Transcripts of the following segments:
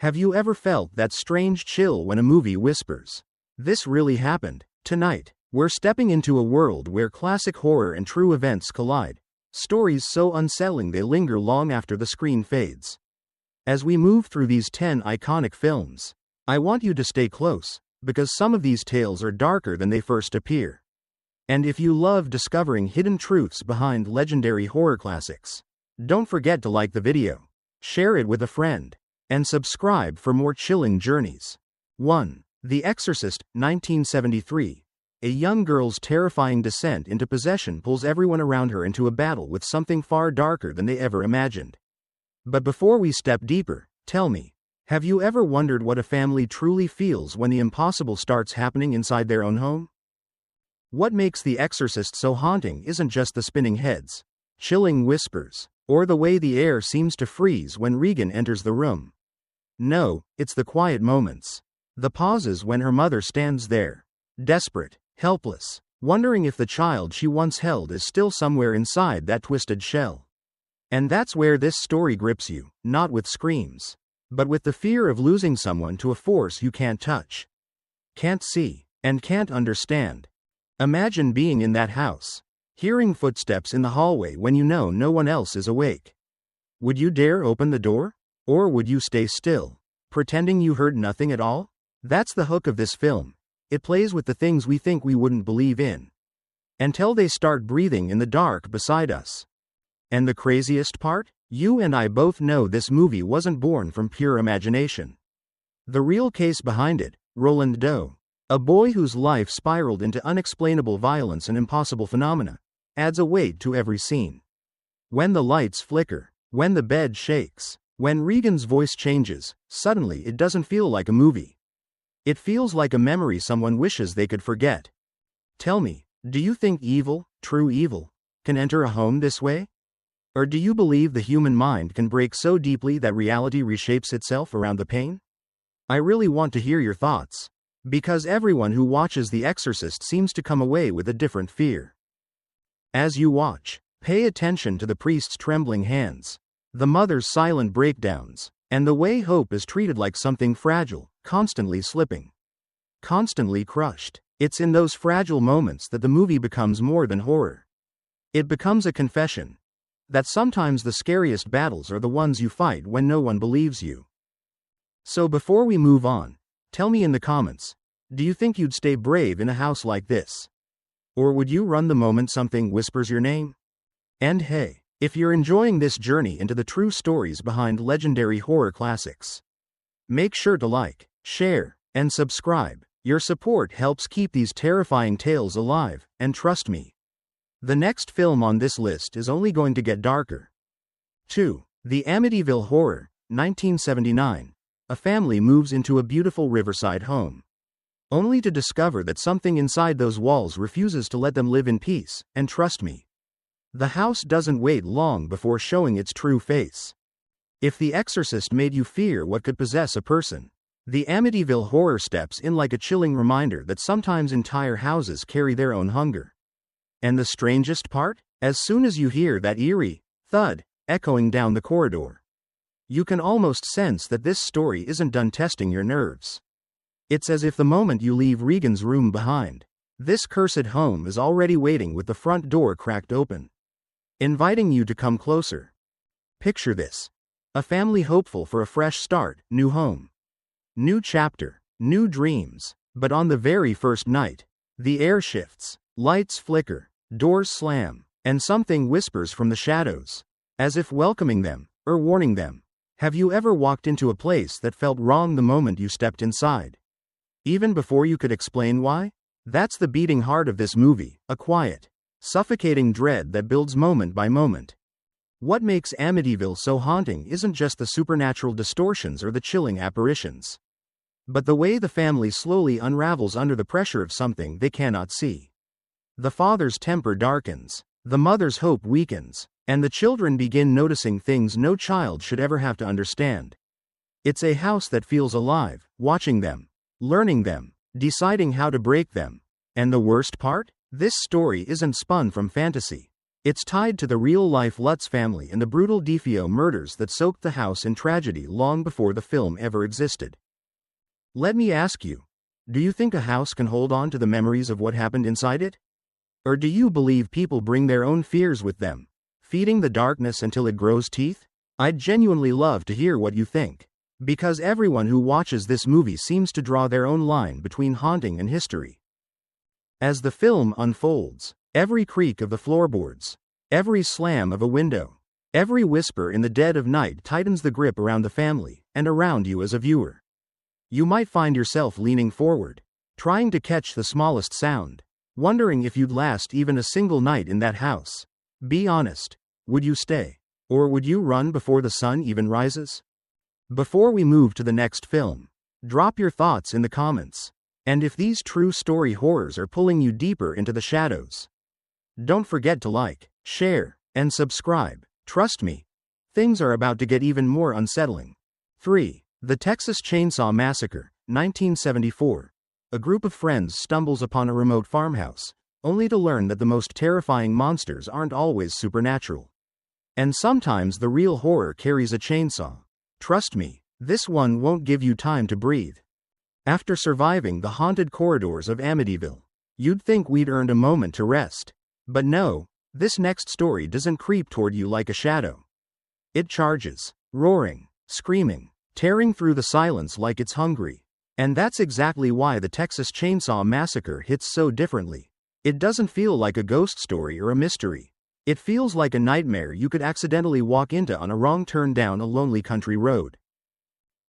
Have you ever felt that strange chill when a movie whispers, "This really happened"? Tonight, we're stepping into a world where classic horror and true events collide, stories so unsettling they linger long after the screen fades. As we move through these 10 iconic films, I want you to stay close, because some of these tales are darker than they first appear. And if you love discovering hidden truths behind legendary horror classics, don't forget to like the video, share it with a friend, and subscribe for more chilling journeys. 1. The Exorcist, 1973. A young girl's terrifying descent into possession pulls everyone around her into a battle with something far darker than they ever imagined. But before we step deeper, tell me, have you ever wondered what a family truly feels when the impossible starts happening inside their own home? What makes The Exorcist so haunting isn't just the spinning heads, chilling whispers, or the way the air seems to freeze when Regan enters the room. No, it's the quiet moments. The pauses when her mother stands there, desperate, helpless, wondering if the child she once held is still somewhere inside that twisted shell. And that's where this story grips you, not with screams, but with the fear of losing someone to a force you can't touch, can't see, and can't understand. Imagine being in that house, hearing footsteps in the hallway when you know no one else is awake. Would you dare open the door? Or would you stay still, pretending you heard nothing at all? That's the hook of this film. It plays with the things we think we wouldn't believe in, until they start breathing in the dark beside us. And the craziest part? You and I both know this movie wasn't born from pure imagination. The real case behind it, Roland Doe, a boy whose life spiraled into unexplainable violence and impossible phenomena, adds a weight to every scene. When the lights flicker, when the bed shakes, when Regan's voice changes, suddenly it doesn't feel like a movie. It feels like a memory someone wishes they could forget. Tell me, do you think evil, true evil, can enter a home this way? Or do you believe the human mind can break so deeply that reality reshapes itself around the pain? I really want to hear your thoughts, because everyone who watches The Exorcist seems to come away with a different fear. As you watch, pay attention to the priest's trembling hands, the mother's silent breakdowns, and the way hope is treated like something fragile, constantly slipping, constantly crushed. It's in those fragile moments that the movie becomes more than horror. It becomes a confession that sometimes the scariest battles are the ones you fight when no one believes you. So before we move on, tell me in the comments, do you think you'd stay brave in a house like this? Or would you run the moment something whispers your name? And hey, if you're enjoying this journey into the true stories behind legendary horror classics, make sure to like, share, and subscribe. Your support helps keep these terrifying tales alive, and trust me, the next film on this list is only going to get darker. 2. The Amityville Horror, 1979. A family moves into a beautiful riverside home, only to discover that something inside those walls refuses to let them live in peace, and trust me, the house doesn't wait long before showing its true face. If The Exorcist made you fear what could possess a person, the Amityville Horror steps in like a chilling reminder that sometimes entire houses carry their own hunger. And the strangest part? As soon as you hear that eerie thud echoing down the corridor, you can almost sense that this story isn't done testing your nerves. It's as if the moment you leave Regan's room behind, this cursed home is already waiting with the front door cracked open, inviting you to come closer. Picture this. A family hopeful for a fresh start, new home, new chapter, new dreams. But on the very first night, the air shifts, lights flicker, doors slam, and something whispers from the shadows, as if welcoming them, or warning them. Have you ever walked into a place that felt wrong the moment you stepped inside, even before you could explain why? That's the beating heart of this movie, a quiet, suffocating dread that builds moment by moment. What makes Amityville so haunting isn't just the supernatural distortions or the chilling apparitions, but the way the family slowly unravels under the pressure of something they cannot see. The father's temper darkens, the mother's hope weakens, and the children begin noticing things no child should ever have to understand. It's a house that feels alive, watching them, learning them, deciding how to break them. And the worst part? This story isn't spun from fantasy. It's tied to the real-life Lutz family and the brutal DeFeo murders that soaked the house in tragedy long before the film ever existed. Let me ask you, do you think a house can hold on to the memories of what happened inside it? Or do you believe people bring their own fears with them, feeding the darkness until it grows teeth? I'd genuinely love to hear what you think, because everyone who watches this movie seems to draw their own line between haunting and history. As the film unfolds, every creak of the floorboards, every slam of a window, every whisper in the dead of night tightens the grip around the family and around you as a viewer. You might find yourself leaning forward, trying to catch the smallest sound, wondering if you'd last even a single night in that house. Be honest, would you stay? Or would you run before the sun even rises? Before we move to the next film, drop your thoughts in the comments. And if these true story horrors are pulling you deeper into the shadows, don't forget to like, share, and subscribe. Trust me, things are about to get even more unsettling. 3. The Texas Chainsaw Massacre, 1974. A group of friends stumbles upon a remote farmhouse, only to learn that the most terrifying monsters aren't always supernatural. And sometimes the real horror carries a chainsaw. Trust me, this one won't give you time to breathe. After surviving the haunted corridors of Amityville, you'd think we'd earned a moment to rest. But no, this next story doesn't creep toward you like a shadow. It charges, roaring, screaming, tearing through the silence like it's hungry. And that's exactly why the Texas Chainsaw Massacre hits so differently. It doesn't feel like a ghost story or a mystery. It feels like a nightmare you could accidentally walk into on a wrong turn down a lonely country road.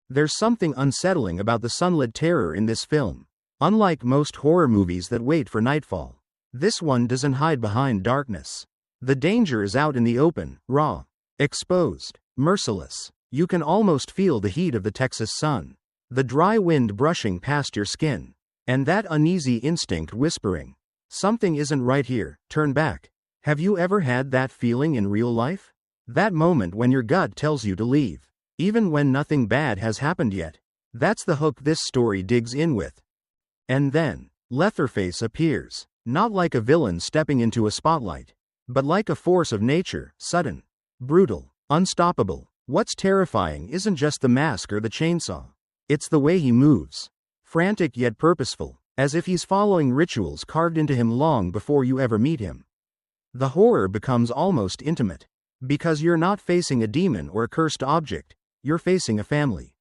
There's something unsettling about the sunlit terror in this film. Unlike most horror movies that wait for nightfall, this one doesn't hide behind darkness. The danger is out in the open, raw, exposed, merciless. You can almost feel the heat of the Texas sun, the dry wind brushing past your skin, and that uneasy instinct whispering, "Something isn't right here, turn back." Have you ever had that feeling in real life? That moment when your gut tells you to leave, even when nothing bad has happened yet. That's the hook this story digs in with. And then, Leatherface appears, not like a villain stepping into a spotlight, but like a force of nature, sudden, brutal, unstoppable. What's terrifying isn't just the mask or the chainsaw. It's the way he moves. Frantic yet purposeful, as if he's following rituals carved into him long before you ever meet him. The horror becomes almost intimate, because you're not facing a demon or a cursed object, you're facing a family.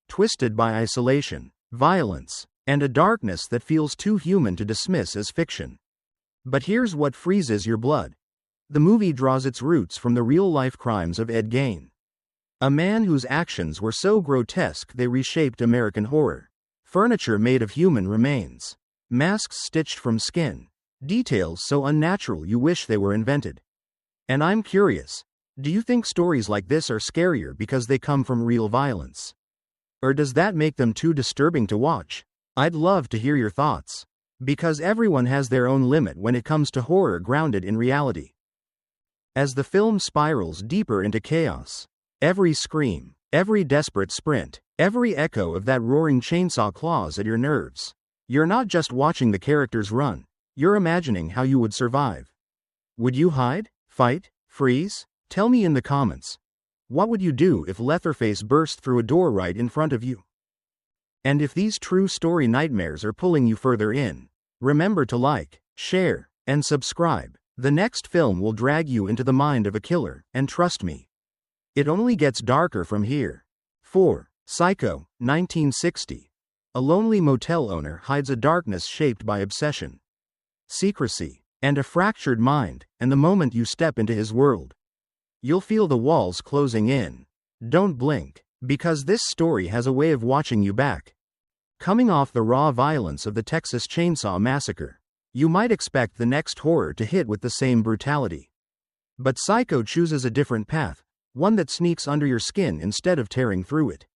Twisted by isolation, violence, and a darkness that feels too human to dismiss as fiction. But here's what freezes your blood. The movie draws its roots from the real-life crimes of Ed Gein, a man whose actions were so grotesque they reshaped American horror. Furniture made of human remains, masks stitched from skin, details so unnatural you wish they were invented. And I'm curious, do you think stories like this are scarier because they come from real violence? Or does that make them too disturbing to watch? I'd love to hear your thoughts, because everyone has their own limit when it comes to horror grounded in reality. As the film spirals deeper into chaos, every scream, every desperate sprint, every echo of that roaring chainsaw claws at your nerves. You're not just watching the characters run, you're imagining how you would survive. Would you hide, fight, freeze? Tell me in the comments. What would you do if Leatherface burst through a door right in front of you? And if these true story nightmares are pulling you further in, remember to like, share, and subscribe. The next film will drag you into the mind of a killer, and trust me, it only gets darker from here. 4. Psycho, 1960. A lonely motel owner hides a darkness shaped by obsession, secrecy, and a fractured mind, and the moment you step into his world, you'll feel the walls closing in. Don't blink, because this story has a way of watching you back. Coming off the raw violence of the Texas Chainsaw Massacre, you might expect the next horror to hit with the same brutality. But Psycho chooses a different path, one that sneaks under your skin instead of tearing through it.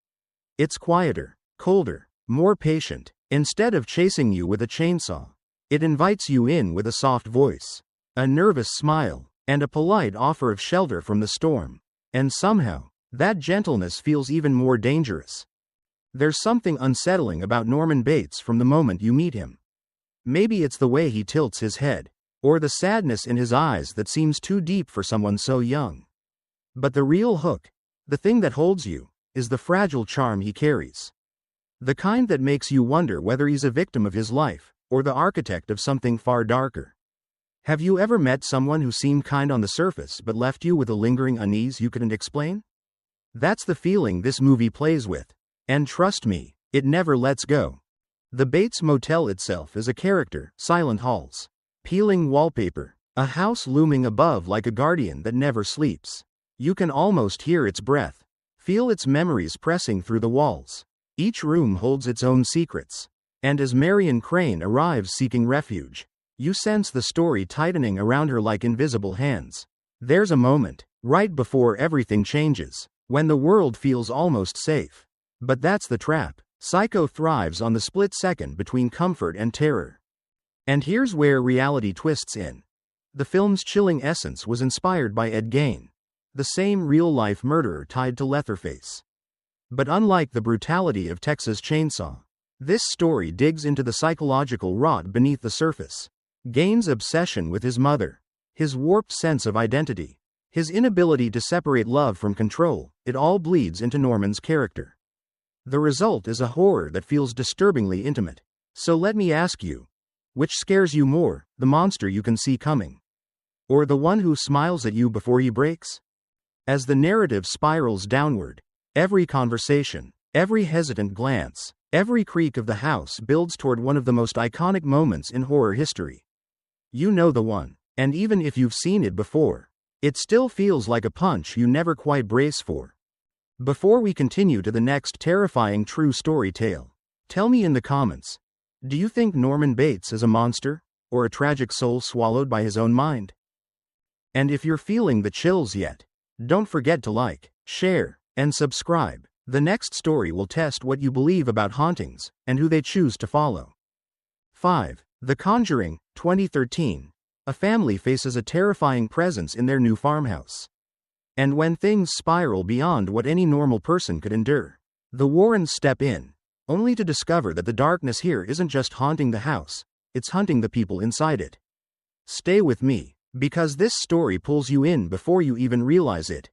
It's quieter, colder, more patient. Instead of chasing you with a chainsaw, it invites you in with a soft voice, a nervous smile, and a polite offer of shelter from the storm. And somehow, that gentleness feels even more dangerous. There's something unsettling about Norman Bates from the moment you meet him. Maybe it's the way he tilts his head, or the sadness in his eyes that seems too deep for someone so young. But the real hook, the thing that holds you, is the fragile charm he carries. The kind that makes you wonder whether he's a victim of his life, or the architect of something far darker. Have you ever met someone who seemed kind on the surface but left you with a lingering unease you couldn't explain? That's the feeling this movie plays with. And trust me, it never lets go. The Bates Motel itself is a character, silent halls, peeling wallpaper, a house looming above like a guardian that never sleeps. You can almost hear its breath, feel its memories pressing through the walls. Each room holds its own secrets. And as Marion Crane arrives seeking refuge, you sense the story tightening around her like invisible hands. There's a moment, right before everything changes, when the world feels almost safe. But that's the trap. Psycho thrives on the split second between comfort and terror. And here's where reality twists in. The film's chilling essence was inspired by Ed Gein, the same real-life murderer tied to Leatherface. But unlike the brutality of Texas Chainsaw, this story digs into the psychological rot beneath the surface. Gein's obsession with his mother, his warped sense of identity, his inability to separate love from control, it all bleeds into Norman's character. The result is a horror that feels disturbingly intimate. So let me ask you, which scares you more, the monster you can see coming, or the one who smiles at you before he breaks? As the narrative spirals downward, every conversation, every hesitant glance, every creak of the house builds toward one of the most iconic moments in horror history. You know the one, and even if you've seen it before, it still feels like a punch you never quite brace for. Before we continue to the next terrifying true story tale, tell me in the comments, do you think Norman Bates is a monster, or a tragic soul swallowed by his own mind? And if you're feeling the chills yet, don't forget to like, share, and subscribe. The next story will test what you believe about hauntings, and who they choose to follow. 5. The Conjuring, 2013. A family faces a terrifying presence in their new farmhouse. And when things spiral beyond what any normal person could endure, the Warrens step in, only to discover that the darkness here isn't just haunting the house, it's hunting the people inside it. Stay with me, because this story pulls you in before you even realize it.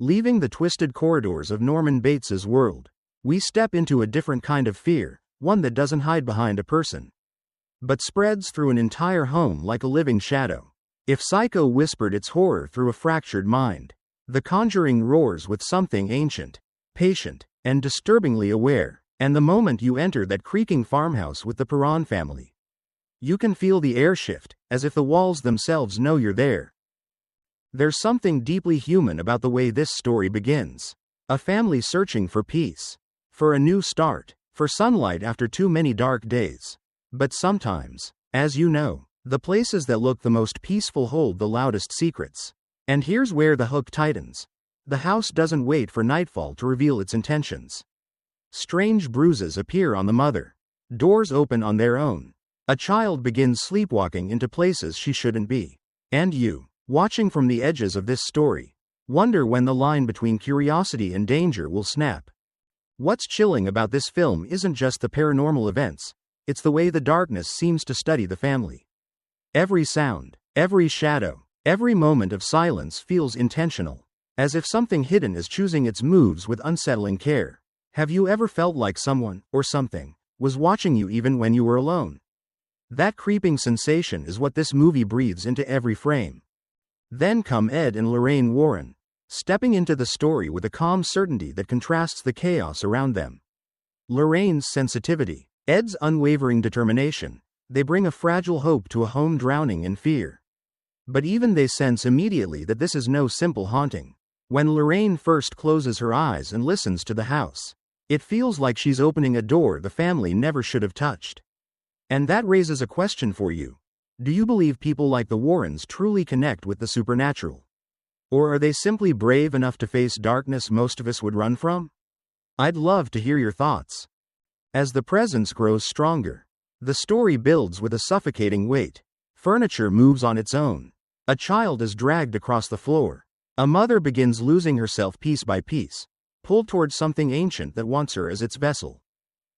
Leaving the twisted corridors of Norman Bates's world, we step into a different kind of fear, one that doesn't hide behind a person, but spreads through an entire home like a living shadow. If Psycho whispered its horror through a fractured mind, The Conjuring roars with something ancient, patient, and disturbingly aware. And the moment you enter that creaking farmhouse with the Perron family, you can feel the air shift, as if the walls themselves know you're there. There's something deeply human about the way this story begins. A family searching for peace, for a new start, for sunlight after too many dark days. But sometimes, as you know, the places that look the most peaceful hold the loudest secrets. And here's where the hook tightens. The house doesn't wait for nightfall to reveal its intentions. Strange bruises appear on the mother. Doors open on their own. A child begins sleepwalking into places she shouldn't be. And you, watching from the edges of this story, wonder when the line between curiosity and danger will snap. What's chilling about this film isn't just the paranormal events, it's the way the darkness seems to study the family. Every sound, every shadow, every moment of silence feels intentional, as if something hidden is choosing its moves with unsettling care. Have you ever felt like someone, or something, was watching you even when you were alone? That creeping sensation is what this movie breathes into every frame. Then come Ed and Lorraine Warren, stepping into the story with a calm certainty that contrasts the chaos around them. Lorraine's sensitivity, Ed's unwavering determination, they bring a fragile hope to a home drowning in fear. But even they sense immediately that this is no simple haunting. When Lorraine first closes her eyes and listens to the house, it feels like she's opening a door the family never should have touched. And that raises a question for you. Do you believe people like the Warrens truly connect with the supernatural? Or are they simply brave enough to face darkness most of us would run from? I'd love to hear your thoughts. As the presence grows stronger, the story builds with a suffocating weight. Furniture moves on its own. A child is dragged across the floor. A mother begins losing herself piece by piece, pulled towards something ancient that wants her as its vessel.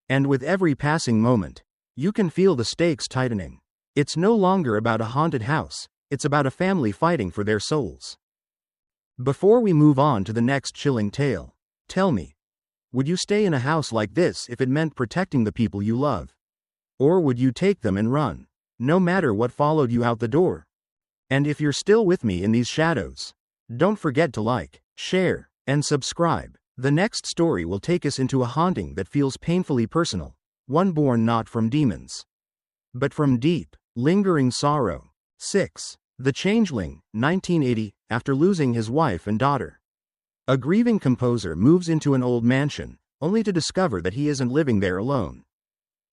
And with every passing moment, you can feel the stakes tightening. It's no longer about a haunted house, it's about a family fighting for their souls. Before we move on to the next chilling tale, tell me, would you stay in a house like this if it meant protecting the people you love? Or would you take them and run, no matter what followed you out the door? And if you're still with me in these shadows, don't forget to like, share, and subscribe. The next story will take us into a haunting that feels painfully personal, one born not from demons, but from deep, lingering sorrow. 6. The Changeling, 1980. After losing his wife and daughter, a grieving composer moves into an old mansion, only to discover that he isn't living there alone.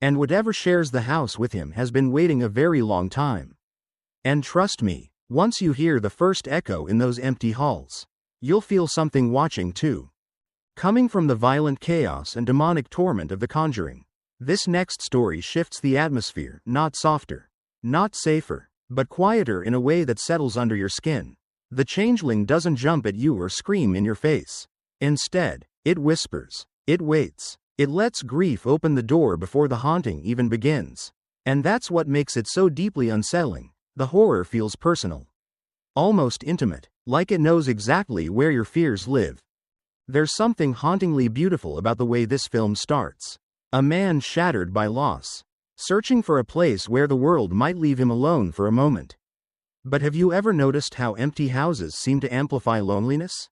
And whatever shares the house with him has been waiting a very long time. And trust me, once you hear the first echo in those empty halls, you'll feel something watching too. Coming from the violent chaos and demonic torment of The Conjuring, this next story shifts the atmosphere, not softer, not safer, but quieter in a way that settles under your skin. The Changeling doesn't jump at you or scream in your face. Instead, it whispers, it waits, it lets grief open the door before the haunting even begins. And that's what makes it so deeply unsettling. The horror feels personal, almost intimate, like it knows exactly where your fears live. There's something hauntingly beautiful about the way this film starts. A man shattered by loss, searching for a place where the world might leave him alone for a moment. But have you ever noticed how empty houses seem to amplify loneliness?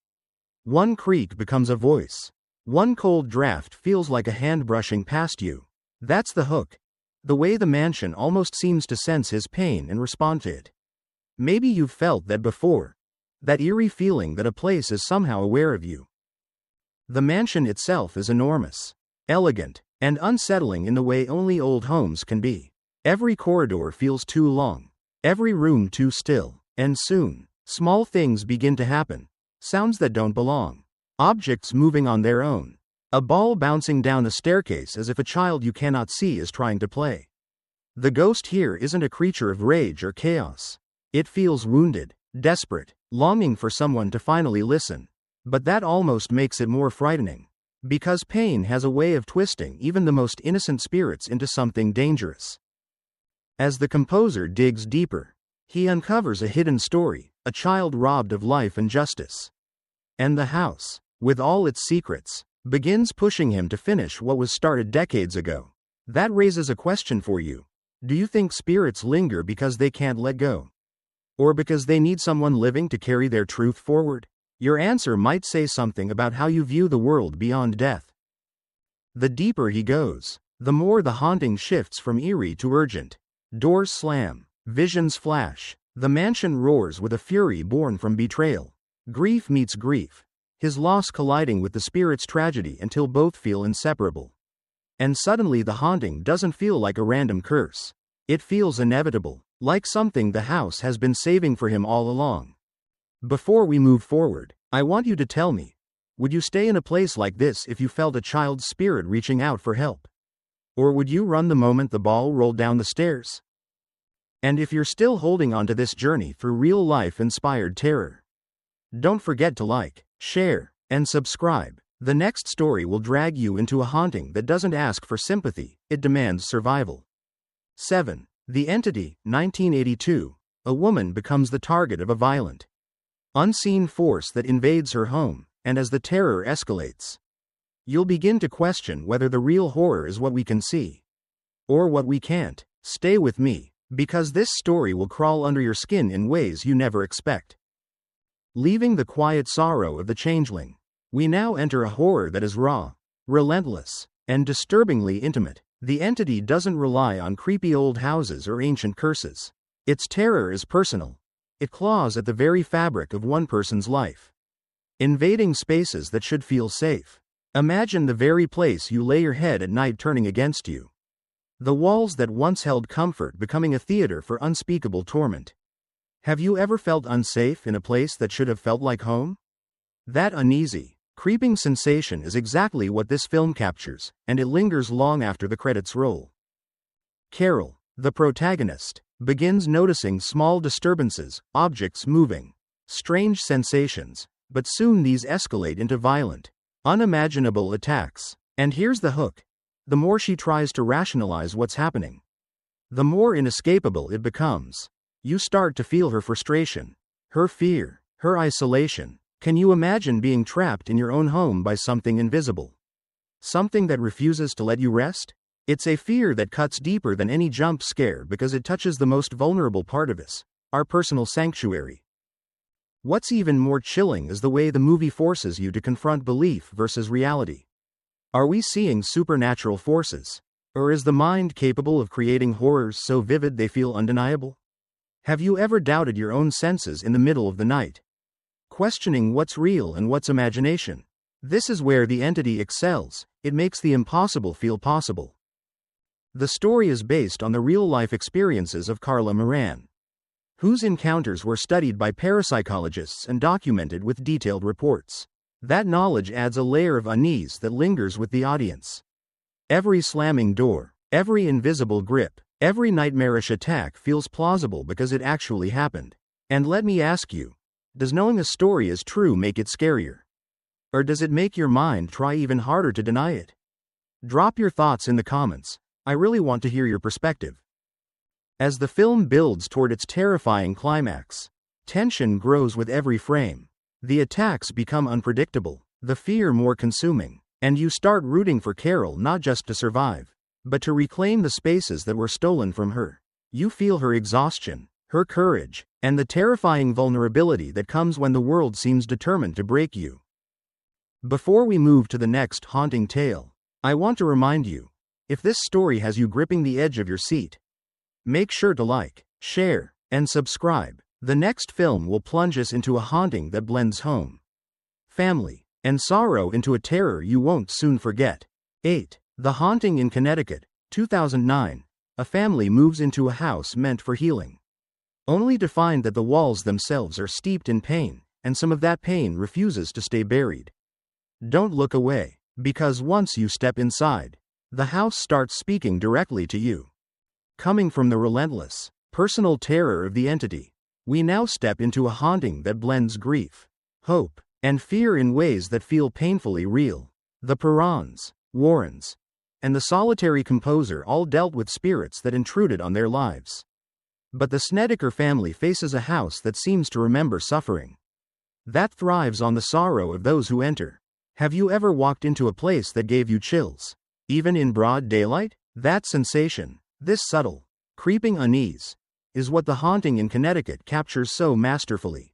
One creak becomes a voice. One cold draft feels like a hand brushing past you. That's the hook. The way the mansion almost seems to sense his pain and respond to it. Maybe you've felt that before. That eerie feeling that a place is somehow aware of you. The mansion itself is enormous, elegant, and unsettling in the way only old homes can be. Every corridor feels too long, every room too still, and soon, small things begin to happen. Sounds that don't belong. Objects moving on their own. A ball bouncing down a staircase as if a child you cannot see is trying to play. The ghost here isn't a creature of rage or chaos. It feels wounded, desperate, longing for someone to finally listen. But that almost makes it more frightening. Because pain has a way of twisting even the most innocent spirits into something dangerous. As the composer digs deeper, he uncovers a hidden story, a child robbed of life and justice. And the house, with all its secrets, begins pushing him to finish what was started decades ago. That raises a question for you. Do you think spirits linger because they can't let go? Or because they need someone living to carry their truth forward? Your answer might say something about how you view the world beyond death. The deeper he goes, the more the haunting shifts from eerie to urgent. Doors slam, visions flash, the mansion roars with a fury born from betrayal. Grief meets grief, his loss colliding with the spirit's tragedy until both feel inseparable. And suddenly the haunting doesn't feel like a random curse. It feels inevitable, like something the house has been saving for him all along. Before we move forward, I want you to tell me, would you stay in a place like this if you felt a child's spirit reaching out for help? Or would you run the moment the ball rolled down the stairs? And if you're still holding on to this journey through real-life-inspired terror, don't forget to like, share, and subscribe. The next story will drag you into a haunting that doesn't ask for sympathy, it demands survival. 7. The Entity, 1982. A woman becomes the target of a violent, unseen force that invades her home, and as the terror escalates, you'll begin to question whether the real horror is what we can see, or what we can't. Stay with me, because this story will crawl under your skin in ways you never expect. Leaving the quiet sorrow of the Changeling, we now enter a horror that is raw, relentless, and disturbingly intimate. The Entity doesn't rely on creepy old houses or ancient curses. Its terror is personal. It claws at the very fabric of one person's life, invading spaces that should feel safe. Imagine the very place you lay your head at night turning against you. The walls that once held comfort becoming a theater for unspeakable torment. Have you ever felt unsafe in a place that should have felt like home? That uneasy, creeping sensation is exactly what this film captures, and it lingers long after the credits roll. Carol, the protagonist, begins noticing small disturbances, objects moving, strange sensations, but soon these escalate into violent, unimaginable attacks. And here's the hook. The more she tries to rationalize what's happening, the more inescapable it becomes. You start to feel her frustration, her fear, her isolation. Can you imagine being trapped in your own home by something invisible? Something that refuses to let you rest? It's a fear that cuts deeper than any jump scare because it touches the most vulnerable part of us, our personal sanctuary. What's even more chilling is the way the movie forces you to confront belief versus reality. Are we seeing supernatural forces? Or is the mind capable of creating horrors so vivid they feel undeniable? Have you ever doubted your own senses in the middle of the night? Questioning what's real and what's imagination? This is where the entity excels. It makes the impossible feel possible. The story is based on the real-life experiences of Carla Moran, whose encounters were studied by parapsychologists and documented with detailed reports. That knowledge adds a layer of unease that lingers with the audience. Every slamming door, every invisible grip, every nightmarish attack feels plausible because it actually happened. And let me ask you, does knowing a story is true make it scarier? Or does it make your mind try even harder to deny it? Drop your thoughts in the comments. I really want to hear your perspective. As the film builds toward its terrifying climax, tension grows with every frame. The attacks become unpredictable, the fear more consuming, and you start rooting for Carol not just to survive, but to reclaim the spaces that were stolen from her. You feel her exhaustion, her courage, and the terrifying vulnerability that comes when the world seems determined to break you. Before we move to the next haunting tale, I want to remind you, if this story has you gripping the edge of your seat, make sure to like, share, and subscribe. The next film will plunge us into a haunting that blends home, family, and sorrow into a terror you won't soon forget. 8. The Haunting in Connecticut, 2009. A family moves into a house meant for healing, only to find that the walls themselves are steeped in pain, and some of that pain refuses to stay buried. Don't look away, because once you step inside, the house starts speaking directly to you. Coming from the relentless, personal terror of the entity, we now step into a haunting that blends grief, hope, and fear in ways that feel painfully real. The Perrons, Warrens, and the solitary composer all dealt with spirits that intruded on their lives. But the Snedeker family faces a house that seems to remember suffering, that thrives on the sorrow of those who enter. Have you ever walked into a place that gave you chills, even in broad daylight? That sensation, this subtle, creeping unease, is what The Haunting in Connecticut captures so masterfully.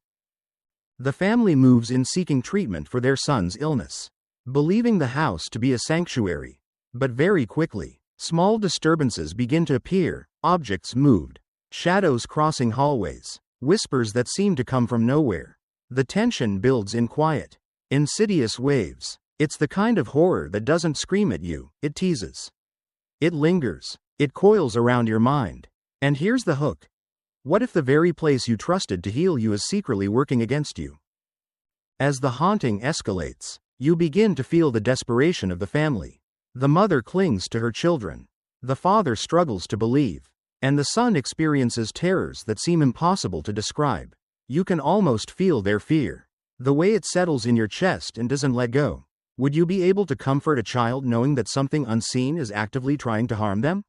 The family moves in seeking treatment for their son's illness, believing the house to be a sanctuary. But very quickly, small disturbances begin to appear, objects moved, shadows crossing hallways, whispers that seem to come from nowhere. The tension builds in quiet, insidious waves. It's the kind of horror that doesn't scream at you, it teases. It lingers, it coils around your mind. And here's the hook. What if the very place you trusted to heal you is secretly working against you? As the haunting escalates, you begin to feel the desperation of the family. The mother clings to her children, the father struggles to believe, and the son experiences terrors that seem impossible to describe. You can almost feel their fear, the way it settles in your chest and doesn't let go. Would you be able to comfort a child knowing that something unseen is actively trying to harm them?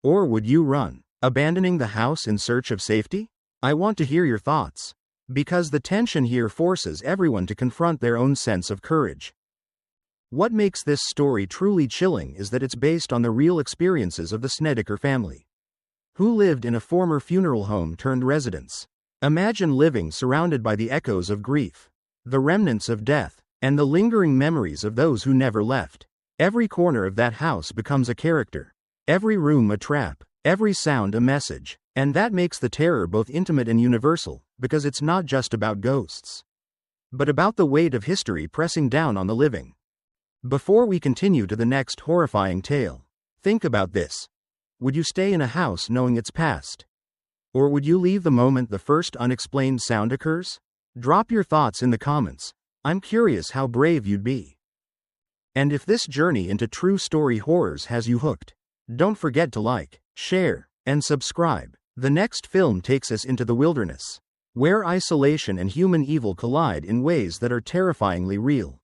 Or would you run, abandoning the house in search of safety? I want to hear your thoughts, because the tension here forces everyone to confront their own sense of courage. What makes this story truly chilling is that it's based on the real experiences of the Snedeker family, who lived in a former funeral home turned residence. Imagine living surrounded by the echoes of grief, the remnants of death, and the lingering memories of those who never left. Every corner of that house becomes a character, every room a trap, every sound a message, and that makes the terror both intimate and universal, because it's not just about ghosts, but about the weight of history pressing down on the living. Before we continue to the next horrifying tale, think about this. Would you stay in a house knowing its past? Or would you leave the moment the first unexplained sound occurs? Drop your thoughts in the comments. I'm curious how brave you'd be. And if this journey into true story horrors has you hooked, don't forget to like, share, and subscribe. The next film takes us into the wilderness, where isolation and human evil collide in ways that are terrifyingly real.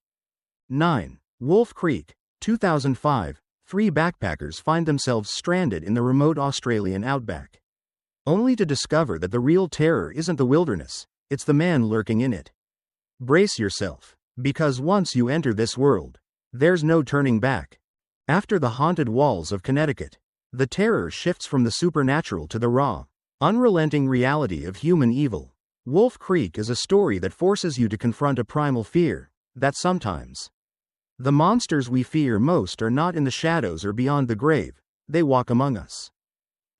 9. Wolf Creek, 2005. Three backpackers find themselves stranded in the remote Australian outback, only to discover that the real terror isn't the wilderness, it's the man lurking in it. Brace yourself, because once you enter this world, there's no turning back. After the haunted walls of Connecticut, the terror shifts from the supernatural to the raw, unrelenting reality of human evil. Wolf Creek is a story that forces you to confront a primal fear, that sometimes the monsters we fear most are not in the shadows or beyond the grave, they walk among us.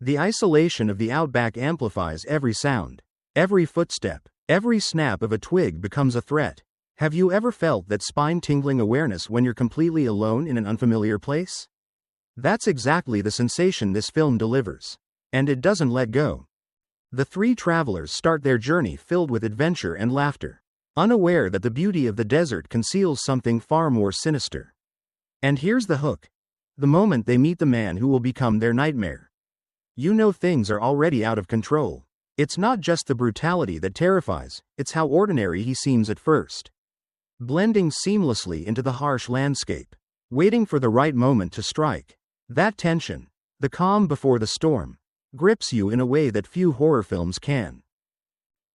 The isolation of the outback amplifies every sound, every footstep, every snap of a twig becomes a threat. Have you ever felt that spine-tingling awareness when you're completely alone in an unfamiliar place? That's exactly the sensation this film delivers. And it doesn't let go. The three travelers start their journey filled with adventure and laughter, unaware that the beauty of the desert conceals something far more sinister. And here's the hook. The moment they meet the man who will become their nightmare, you know things are already out of control. It's not just the brutality that terrifies, it's how ordinary he seems at first, blending seamlessly into the harsh landscape, waiting for the right moment to strike. That tension, the calm before the storm, grips you in a way that few horror films can.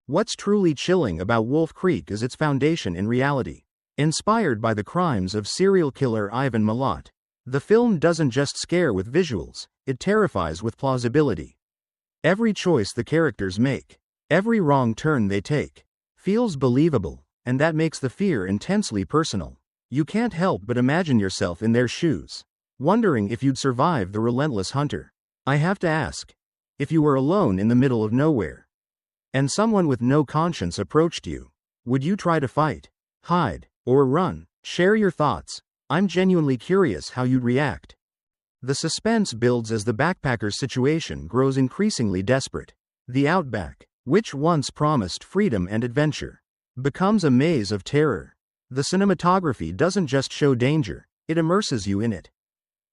What's truly chilling about Wolf Creek is its foundation in reality. Inspired by the crimes of serial killer Ivan Milat, the film doesn't just scare with visuals, it terrifies with plausibility. Every choice the characters make, every wrong turn they take, feels believable, and that makes the fear intensely personal. You can't help but imagine yourself in their shoes, wondering if you'd survive the relentless hunter. I have to ask, if you were alone in the middle of nowhere, and someone with no conscience approached you, would you try to fight, hide, or run? Share your thoughts. I'm genuinely curious how you'd react. The suspense builds as the backpacker's situation grows increasingly desperate. The outback, which once promised freedom and adventure, becomes a maze of terror. The cinematography doesn't just show danger, it immerses you in it.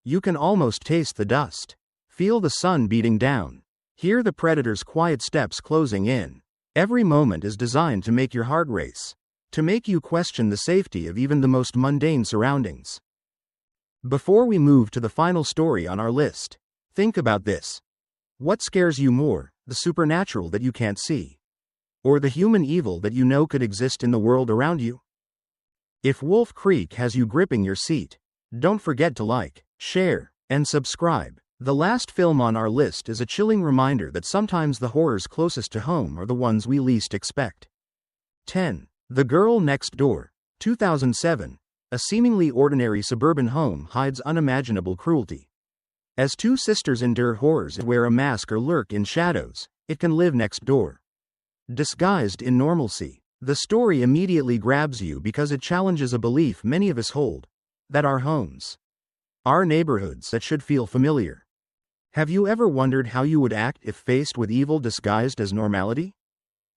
You can almost taste the dust, feel the sun beating down, hear the predator's quiet steps closing in. Every moment is designed to make your heart race, to make you question the safety of even the most mundane surroundings. Before we move to the final story on our list, think about this. What scares you more, the supernatural that you can't see, or the human evil that you know could exist in the world around you? If Wolf Creek has you gripping your seat, don't forget to like, share, and subscribe. The last film on our list is a chilling reminder that sometimes the horrors closest to home are the ones we least expect. 10. The Girl Next Door, 2007. A seemingly ordinary suburban home hides unimaginable cruelty. As two sisters endure horrors and wear a mask or lurk in shadows, it can live next door. Disguised in normalcy, the story immediately grabs you because it challenges a belief many of us hold, that our homes, our neighborhoods that should feel familiar. Have you ever wondered how you would act if faced with evil disguised as normality?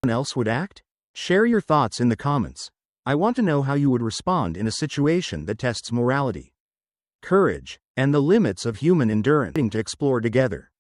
How else would act? Share your thoughts in the comments. I want to know how you would respond in a situation that tests morality, courage, and the limits of human endurance to explore together.